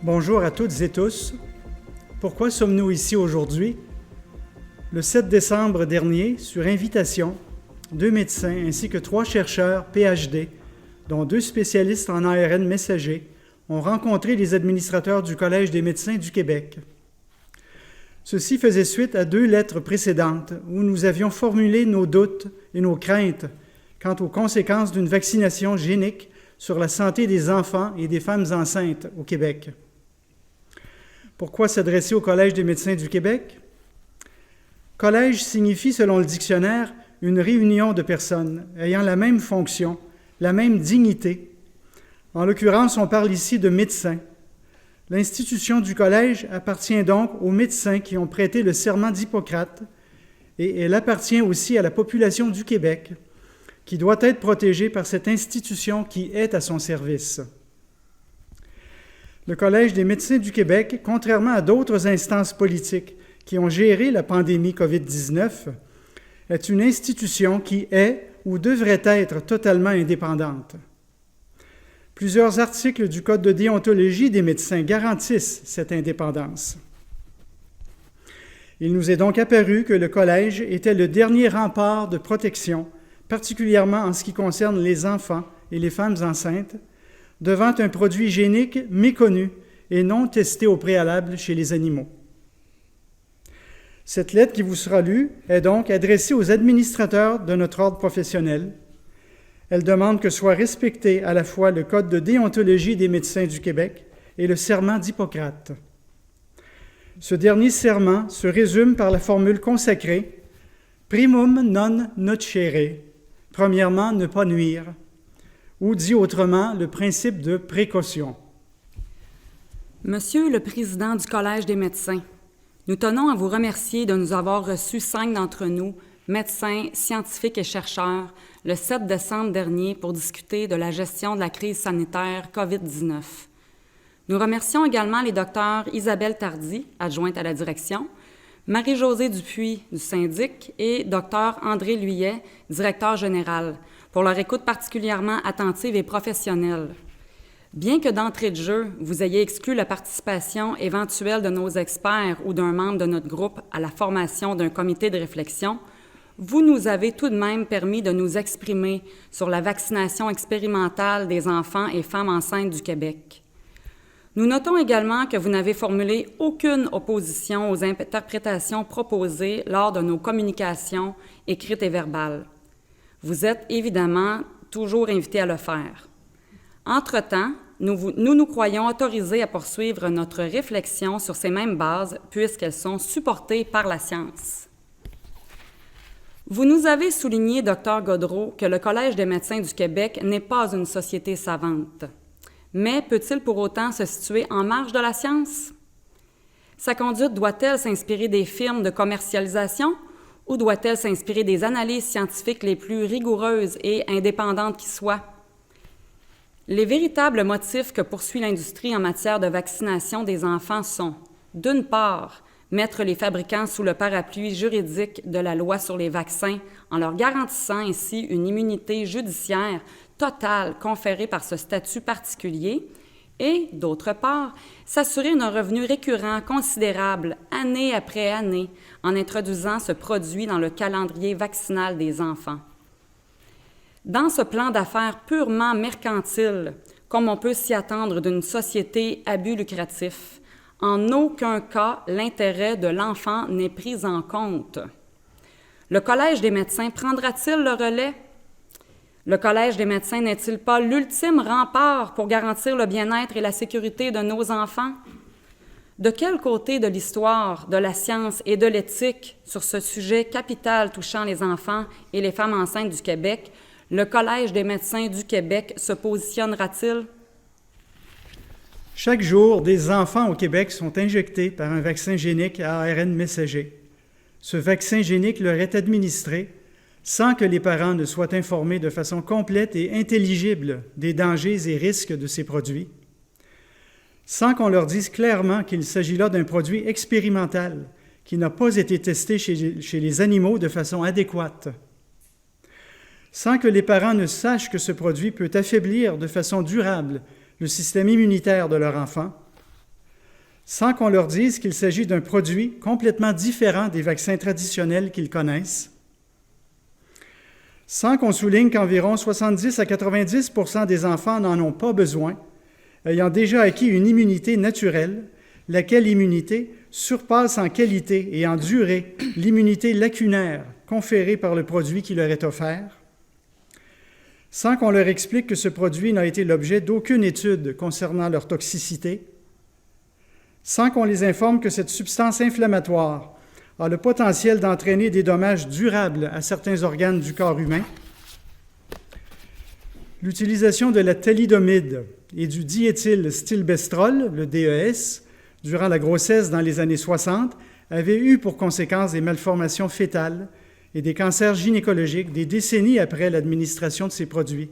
Bonjour à toutes et tous. Pourquoi sommes-nous ici aujourd'hui? Le 7 décembre dernier, sur invitation, 2 médecins ainsi que 3 chercheurs PhD, dont 2 spécialistes en ARN messager, ont rencontré les administrateurs du Collège des médecins du Québec. Ceci faisait suite à 2 lettres précédentes où nous avions formulé nos doutes et nos craintes quant aux conséquences d'une vaccination génique sur la santé des enfants et des femmes enceintes au Québec. Pourquoi s'adresser au Collège des médecins du Québec? Collège signifie, selon le dictionnaire, une réunion de personnes ayant la même fonction, la même dignité. En l'occurrence, on parle ici de médecins. L'institution du collège appartient donc aux médecins qui ont prêté le serment d'Hippocrate et elle appartient aussi à la population du Québec, qui doit être protégée par cette institution qui est à son service. Le Collège des médecins du Québec, contrairement à d'autres instances politiques qui ont géré la pandémie COVID-19, est une institution qui est ou devrait être totalement indépendante. Plusieurs articles du Code de déontologie des médecins garantissent cette indépendance. Il nous est donc apparu que le Collège était le dernier rempart de protection, particulièrement en ce qui concerne les enfants et les femmes enceintes, devant un produit génique méconnu et non testé au préalable chez les animaux. Cette lettre qui vous sera lue est donc adressée aux administrateurs de notre ordre professionnel. Elle demande que soit respecté à la fois le Code de déontologie des médecins du Québec et le serment d'Hippocrate. Ce dernier serment se résume par la formule consacrée « primum non nocere », premièrement, ne pas nuire, ou dit autrement, le principe de précaution. Monsieur le Président du Collège des médecins, nous tenons à vous remercier de nous avoir reçus 5 d'entre nous, médecins, scientifiques et chercheurs, le 7 décembre dernier pour discuter de la gestion de la crise sanitaire COVID-19. Nous remercions également les docteurs Isabelle Tardy, adjointe à la direction, Marie-Josée Dupuis du syndic et Dr André Luyet, directeur général, pour leur écoute particulièrement attentive et professionnelle. Bien que d'entrée de jeu, vous ayez exclu la participation éventuelle de nos experts ou d'un membre de notre groupe à la formation d'un comité de réflexion, vous nous avez tout de même permis de nous exprimer sur la vaccination expérimentale des enfants et femmes enceintes du Québec. Nous notons également que vous n'avez formulé aucune opposition aux interprétations proposées lors de nos communications écrites et verbales. Vous êtes évidemment toujours invités à le faire. Entre-temps, nous croyons autorisés à poursuivre notre réflexion sur ces mêmes bases puisqu'elles sont supportées par la science. Vous nous avez souligné, Dr Godreau, que le Collège des médecins du Québec n'est pas une société savante. Mais peut-il pour autant se situer en marge de la science? Sa conduite doit-elle s'inspirer des firmes de commercialisation ou doit-elle s'inspirer des analyses scientifiques les plus rigoureuses et indépendantes qui soient? Les véritables motifs que poursuit l'industrie en matière de vaccination des enfants sont, d'une part, mettre les fabricants sous le parapluie juridique de la loi sur les vaccins en leur garantissant ainsi une immunité judiciaire totale conférée par ce statut particulier et, d'autre part, s'assurer un revenu récurrent considérable année après année en introduisant ce produit dans le calendrier vaccinal des enfants. Dans ce plan d'affaires purement mercantile, comme on peut s'y attendre d'une société à but lucratif, en aucun cas l'intérêt de l'enfant n'est pris en compte. Le Collège des médecins prendra-t-il le relais? Le Collège des médecins n'est-il pas l'ultime rempart pour garantir le bien-être et la sécurité de nos enfants? De quel côté de l'histoire, de la science et de l'éthique sur ce sujet capital touchant les enfants et les femmes enceintes du Québec, le Collège des médecins du Québec se positionnera-t-il? Chaque jour, des enfants au Québec sont injectés par un vaccin génique à ARN messager. Ce vaccin génique leur est administré sans que les parents ne soient informés de façon complète et intelligible des dangers et risques de ces produits, sans qu'on leur dise clairement qu'il s'agit là d'un produit expérimental qui n'a pas été testé chez les animaux de façon adéquate, sans que les parents ne sachent que ce produit peut affaiblir de façon durable le système immunitaire de leur enfant, sans qu'on leur dise qu'il s'agit d'un produit complètement différent des vaccins traditionnels qu'ils connaissent, sans qu'on souligne qu'environ 70 à 90 % des enfants n'en ont pas besoin, ayant déjà acquis une immunité naturelle, laquelle immunité surpasse en qualité et en durée l'immunité lacunaire conférée par le produit qui leur est offert, sans qu'on leur explique que ce produit n'a été l'objet d'aucune étude concernant leur toxicité, sans qu'on les informe que cette substance inflammatoire a le potentiel d'entraîner des dommages durables à certains organes du corps humain. L'utilisation de la thalidomide et du diéthylstilbestrol, le DES, durant la grossesse dans les années 60, avait eu pour conséquence des malformations fœtales et des cancers gynécologiques des décennies après l'administration de ces produits.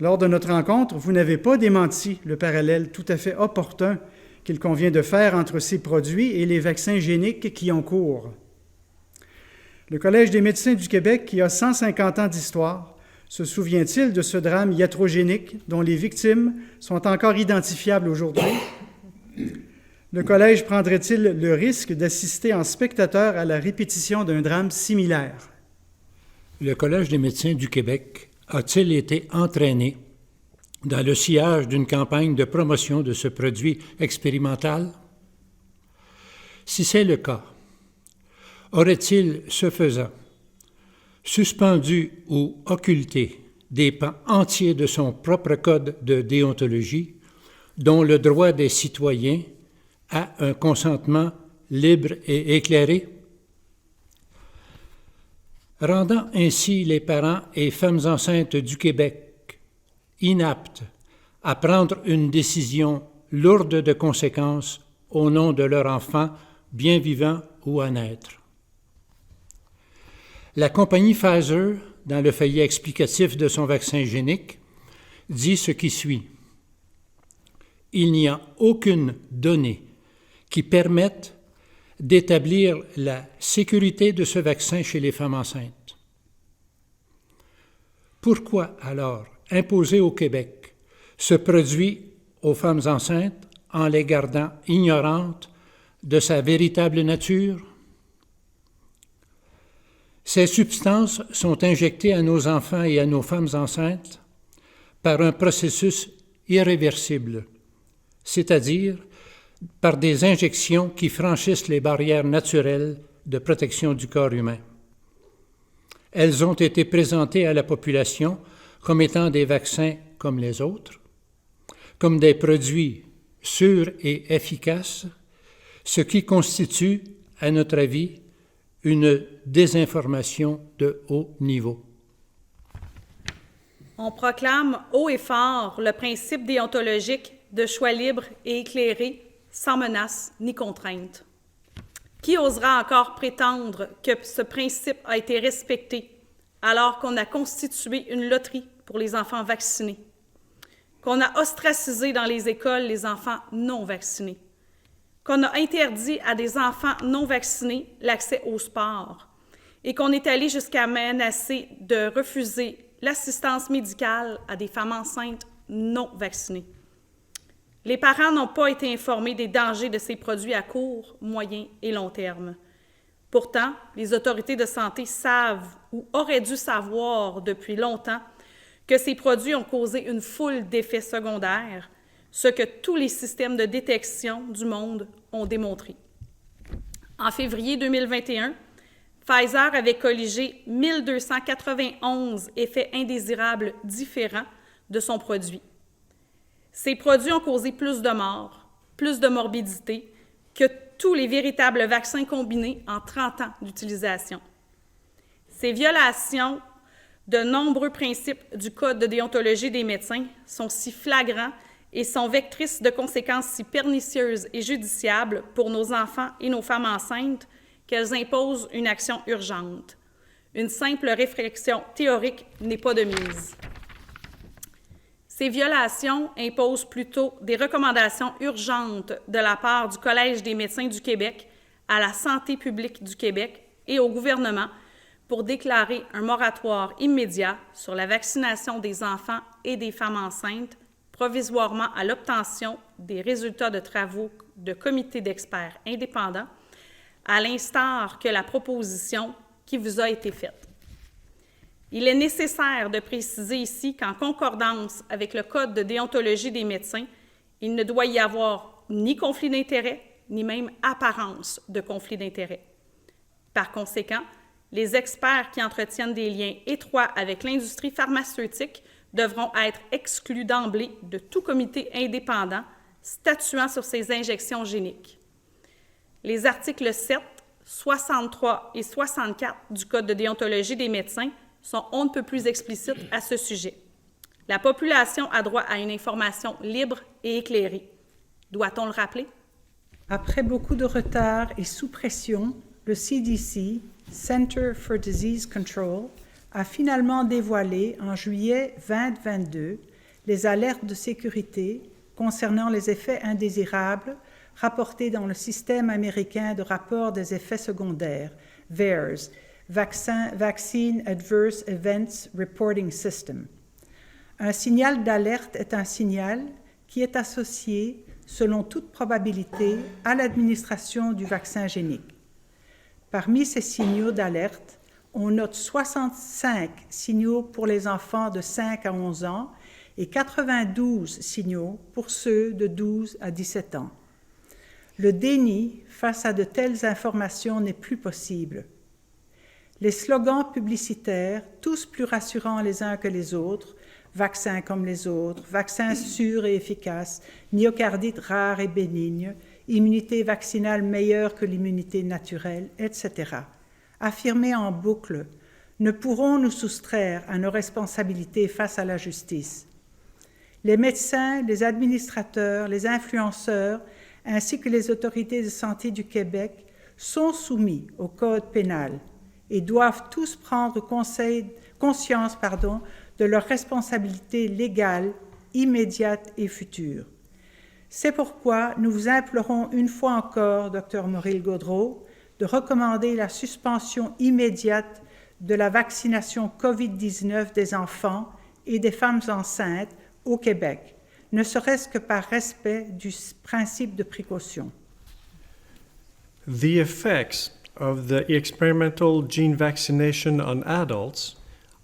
Lors de notre rencontre, vous n'avez pas démenti le parallèle tout à fait opportun qu'il convient de faire entre ces produits et les vaccins géniques qui ont cours. Le Collège des médecins du Québec, qui a 150 ans d'histoire, se souvient-il de ce drame iatrogénique dont les victimes sont encore identifiables aujourd'hui? Le Collège prendrait-il le risque d'assister en spectateur à la répétition d'un drame similaire? Le Collège des médecins du Québec a-t-il été entraîné dans le sillage d'une campagne de promotion de ce produit expérimental? Si c'est le cas, aurait-il, ce faisant, suspendu ou occulté des pans entiers de son propre code de déontologie, dont le droit des citoyens à un consentement libre et éclairé? Rendant ainsi les parents et femmes enceintes du Québec inaptes à prendre une décision lourde de conséquences au nom de leur enfant bien vivant ou à naître. La compagnie Pfizer, dans le feuillet explicatif de son vaccin génique, dit ce qui suit. Il n'y a aucune donnée qui permette d'établir la sécurité de ce vaccin chez les femmes enceintes. Pourquoi alors imposer au Québec ce produit aux femmes enceintes en les gardant ignorantes de sa véritable nature? Ces substances sont injectées à nos enfants et à nos femmes enceintes par un processus irréversible, c'est-à-dire par des injections qui franchissent les barrières naturelles de protection du corps humain. Elles ont été présentées à la population comme étant des vaccins comme les autres, comme des produits sûrs et efficaces, ce qui constitue, à notre avis, une désinformation de haut niveau. On proclame haut et fort le principe déontologique de choix libre et éclairé, sans menace ni contrainte. Qui osera encore prétendre que ce principe a été respecté alors qu'on a constitué une loterie pour les enfants vaccinés, qu'on a ostracisé dans les écoles les enfants non vaccinés, qu'on a interdit à des enfants non vaccinés l'accès au sport et qu'on est allé jusqu'à menacer de refuser l'assistance médicale à des femmes enceintes non vaccinées. Les parents n'ont pas été informés des dangers de ces produits à court, moyen et long terme. Pourtant, les autorités de santé savent ou auraient dû savoir depuis longtemps que ces produits ont causé une foule d'effets secondaires, ce que tous les systèmes de détection du monde ont démontré. En février 2021, Pfizer avait colligé 1291 effets indésirables différents de son produit. Ces produits ont causé plus de morts, plus de morbidité que tous les véritables vaccins combinés en 30 ans d'utilisation. Ces violations de nombreux principes du Code de déontologie des médecins sont si flagrants et sont vectrices de conséquences si pernicieuses et judiciables pour nos enfants et nos femmes enceintes qu'elles imposent une action urgente. Une simple réflexion théorique n'est pas de mise. Ces violations imposent plutôt des recommandations urgentes de la part du Collège des médecins du Québec à la santé publique du Québec et au gouvernement pour déclarer un moratoire immédiat sur la vaccination des enfants et des femmes enceintes provisoirement à l'obtention des résultats de travaux de comités d'experts indépendants, à l'instar que la proposition qui vous a été faite. Il est nécessaire de préciser ici qu'en concordance avec le Code de déontologie des médecins, il ne doit y avoir ni conflit d'intérêts, ni même apparence de conflit d'intérêts. Par conséquent, les experts qui entretiennent des liens étroits avec l'industrie pharmaceutique devront être exclus d'emblée de tout comité indépendant statuant sur ces injections géniques. Les articles 7, 63 et 64 du Code de déontologie des médecins sont on ne peut plus explicites à ce sujet. La population a droit à une information libre et éclairée. Doit-on le rappeler? Après beaucoup de retard et sous pression, le CDC, Center for Disease Control, a finalement dévoilé en juillet 2022 les alertes de sécurité concernant les effets indésirables rapportés dans le système américain de rapport des effets secondaires, VAERS, Vaccine Adverse Events Reporting System. Un signal d'alerte est un signal qui est associé, selon toute probabilité, à l'administration du vaccin génique. Parmi ces signaux d'alerte, on note 65 signaux pour les enfants de 5 à 11 ans et 92 signaux pour ceux de 12 à 17 ans. Le déni face à de telles informations n'est plus possible. Les slogans publicitaires, tous plus rassurants les uns que les autres, vaccins comme les autres, vaccins sûrs et efficaces, myocardite rare et bénigne, immunité vaccinale meilleure que l'immunité naturelle, etc., affirmés en boucle, ne pourront nous soustraire à nos responsabilités face à la justice. Les médecins, les administrateurs, les influenceurs, ainsi que les autorités de santé du Québec sont soumis au Code pénal et doivent tous prendre conscience de leurs responsabilités légales, immédiates et futures. C'est pourquoi nous vous implorons une fois encore, Dr Moril-Gaudreault, de recommander la suspension immédiate de la vaccination COVID-19 des enfants et des femmes enceintes au Québec, ne serait-ce que par respect du principe de précaution. The effects of the experimental gene vaccination on adults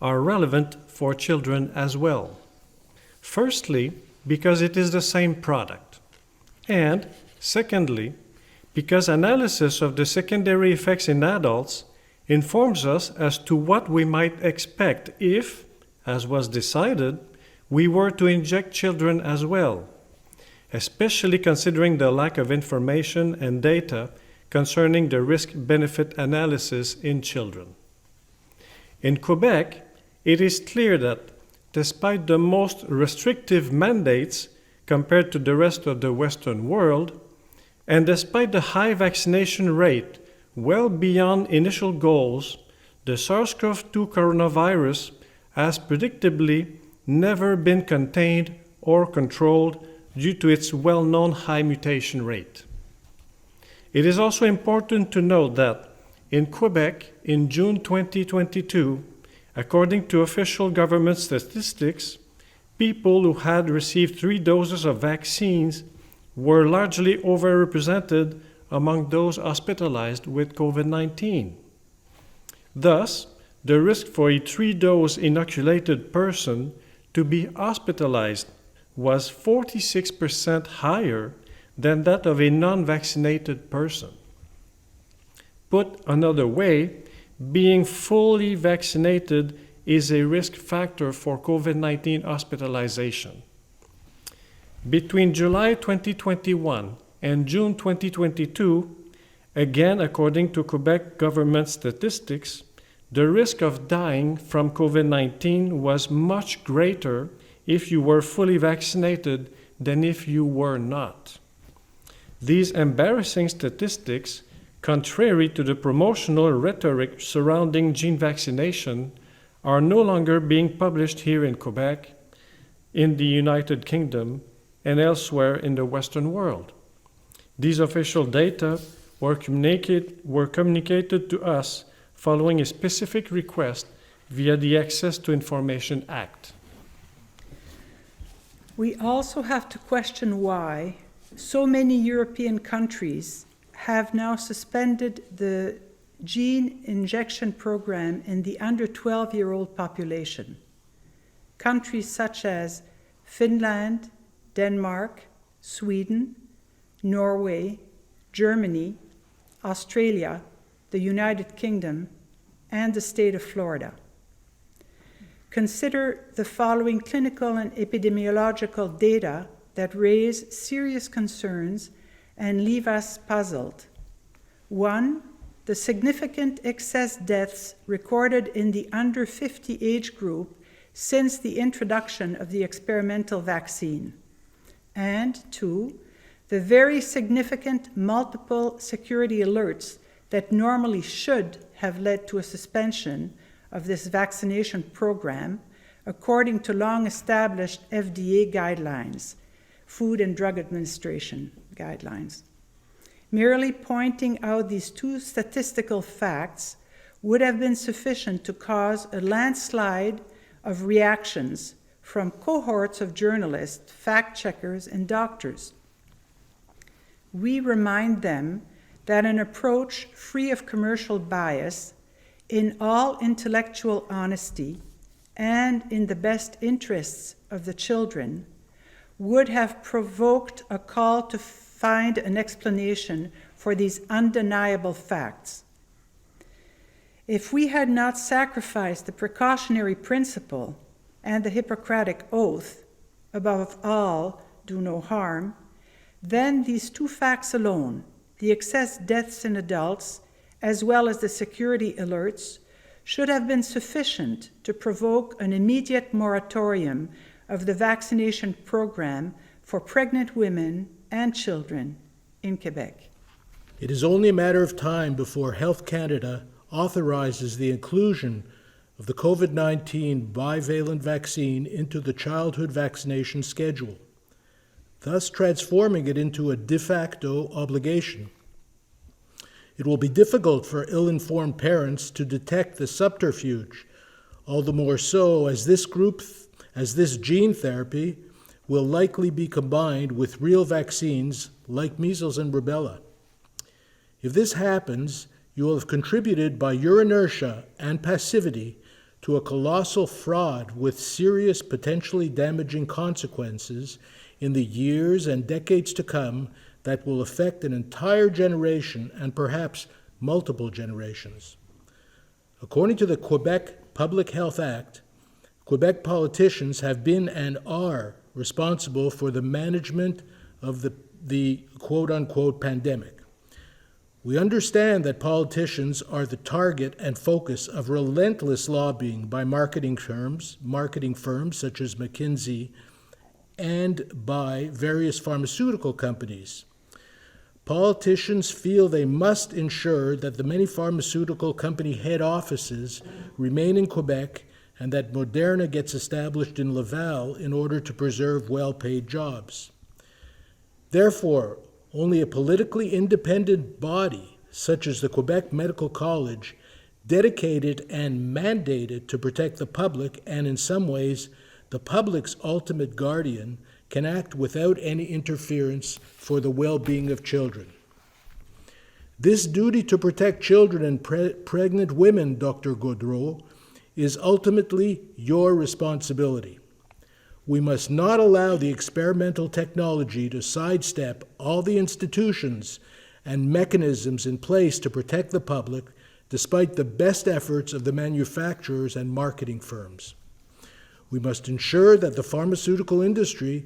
are relevant for children as well. Firstly, because it is the same product. And secondly, because analysis of the secondary effects in adults informs us as to what we might expect if, as was decided, we were to inject children as well, especially considering the lack of information and data concerning the risk-benefit analysis in children. In Quebec, it is clear that, despite the most restrictive mandates compared to the rest of the Western world, and despite the high vaccination rate well beyond initial goals, the SARS-CoV-2 coronavirus has predictably never been contained or controlled due to its well-known high mutation rate. It is also important to note that in Quebec, in June 2022, according to official government statistics, people who had received 3 doses of vaccines were largely overrepresented among those hospitalized with COVID-19. Thus, the risk for a 3-dose inoculated person to be hospitalized was 46% higher than that of a non-vaccinated person. Put another way, being fully vaccinated is a risk factor for COVID-19 hospitalization. Between July 2021 and June 2022, again according to Quebec government statistics, the risk of dying from COVID-19 was much greater if you were fully vaccinated than if you were not. These embarrassing statistics, contrary to the promotional rhetoric surrounding gene vaccination, are no longer being published here in Quebec, in the United Kingdom, and elsewhere in the Western world. These official data were communicated to us following a specific request via the Access to Information Act. We also have to question why so many European countries have now suspended the gene injection program in the under 12-year-old population. Countries such as Finland, Denmark, Sweden, Norway, Germany, Australia, the United Kingdom, and the state of Florida. Consider the following clinical and epidemiological data that raise serious concerns and leave us puzzled. 1, the significant excess deaths recorded in the under 50 age group since the introduction of the experimental vaccine. And 2, the very significant multiple security alerts that normally should have led to a suspension of this vaccination program, according to long-established FDA guidelines, Food and Drug Administration guidelines. Merely pointing out these two statistical facts would have been sufficient to cause a landslide of reactions from cohorts of journalists, fact-checkers, and doctors. We remind them that an approach free of commercial bias, in all intellectual honesty, and in the best interests of the children, would have provoked a call to find an explanation for these undeniable facts. If we had not sacrificed the precautionary principle and the Hippocratic oath, above all, do no harm, then these two facts alone, the excess deaths in adults as well as the security alerts, should have been sufficient to provoke an immediate moratorium of the vaccination program for pregnant women and children in Quebec. It is only a matter of time before Health Canada authorizes the inclusion of the COVID-19 bivalent vaccine into the childhood vaccination schedule, thus transforming it into a de facto obligation. It will be difficult for ill-informed parents to detect the subterfuge, all the more so as this gene therapy will likely be combined with real vaccines like measles and rubella. If this happens, you will have contributed by your inertia and passivity to a colossal fraud with serious, potentially damaging consequences in the years and decades to come that will affect an entire generation and perhaps multiple generations. According to the Quebec Public Health Act, Quebec politicians have been and are responsible for the management of the quote-unquote pandemic. We understand that politicians are the target and focus of relentless lobbying by marketing firms such as McKinsey, and by various pharmaceutical companies. Politicians feel they must ensure that the many pharmaceutical company head offices remain in Quebec and that Moderna gets established in Laval in order to preserve well-paid jobs. Therefore, only a politically independent body, such as the Quebec Medical College, dedicated and mandated to protect the public and, in some ways, the public's ultimate guardian, can act without any interference for the well-being of children. This duty to protect children and pregnant women, Dr. Gaudreau, is ultimately your responsibility. We must not allow the experimental technology to sidestep all the institutions and mechanisms in place to protect the public, despite the best efforts of the manufacturers and marketing firms. We must ensure that the pharmaceutical industry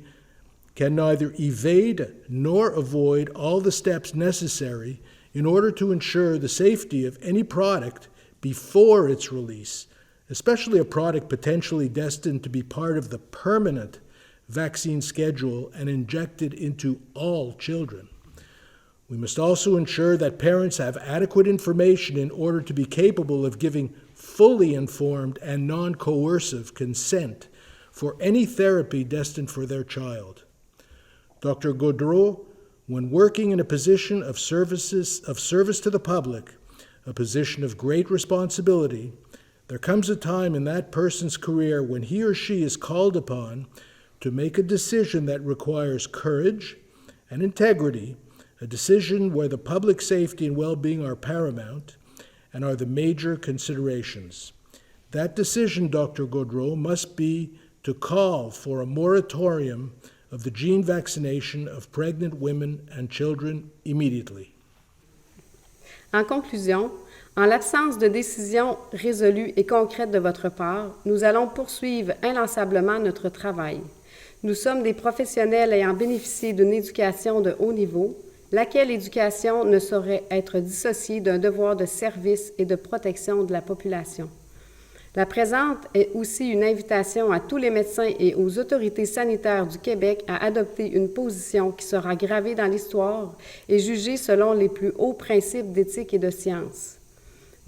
can neither evade nor avoid all the steps necessary in order to ensure the safety of any product before its release, especially a product potentially destined to be part of the permanent vaccine schedule and injected into all children. We must also ensure that parents have adequate information in order to be capable of giving fully informed and non-coercive consent for any therapy destined for their child. Dr. Gaudreau, when working in a position of service to the public, a position of great responsibility, there comes a time in that person's career when he or she is called upon to make a decision that requires courage and integrity, a decision where the public safety and well-being are paramount and are the major considerations. That decision, Dr. Gaudreau, must be to call for a moratorium of the gene vaccination of pregnant women and children immediately. En conclusion, en l'absence de décision résolue et concrète de votre part, nous allons poursuivre inlassablement notre travail. Nous sommes des professionnels ayant bénéficié d'une éducation de haut niveau, laquelle éducation ne saurait être dissociée d'un devoir de service et de protection de la population. La présente est aussi une invitation à tous les médecins et aux autorités sanitaires du Québec à adopter une position qui sera gravée dans l'histoire et jugée selon les plus hauts principes d'éthique et de science.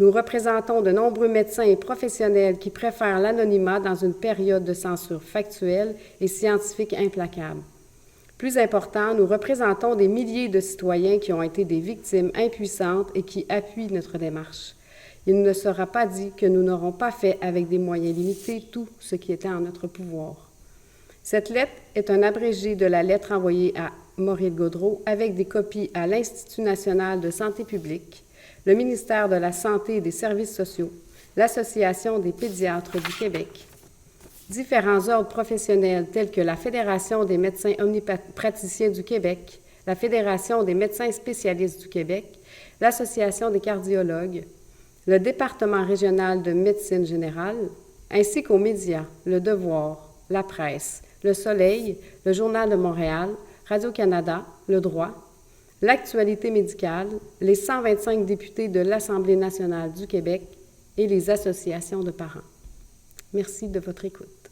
Nous représentons de nombreux médecins et professionnels qui préfèrent l'anonymat dans une période de censure factuelle et scientifique implacable. Plus important, nous représentons des milliers de citoyens qui ont été des victimes impuissantes et qui appuient notre démarche. Il ne sera pas dit que nous n'aurons pas fait avec des moyens limités tout ce qui était en notre pouvoir. Cette lettre est un abrégé de la lettre envoyée à Maurice Gaudreau avec des copies à l'Institut national de santé publique, le ministère de la Santé et des Services sociaux, l'Association des pédiatres du Québec, différents ordres professionnels tels que la Fédération des médecins omnipraticiens du Québec, la Fédération des médecins spécialistes du Québec, l'Association des cardiologues, le département régional de médecine générale, ainsi qu'aux médias, Le Devoir, La Presse, Le Soleil, Le Journal de Montréal, Radio-Canada, Le Droit, l'Actualité médicale, les 125 députés de l'Assemblée nationale du Québec et les associations de parents. Merci de votre écoute.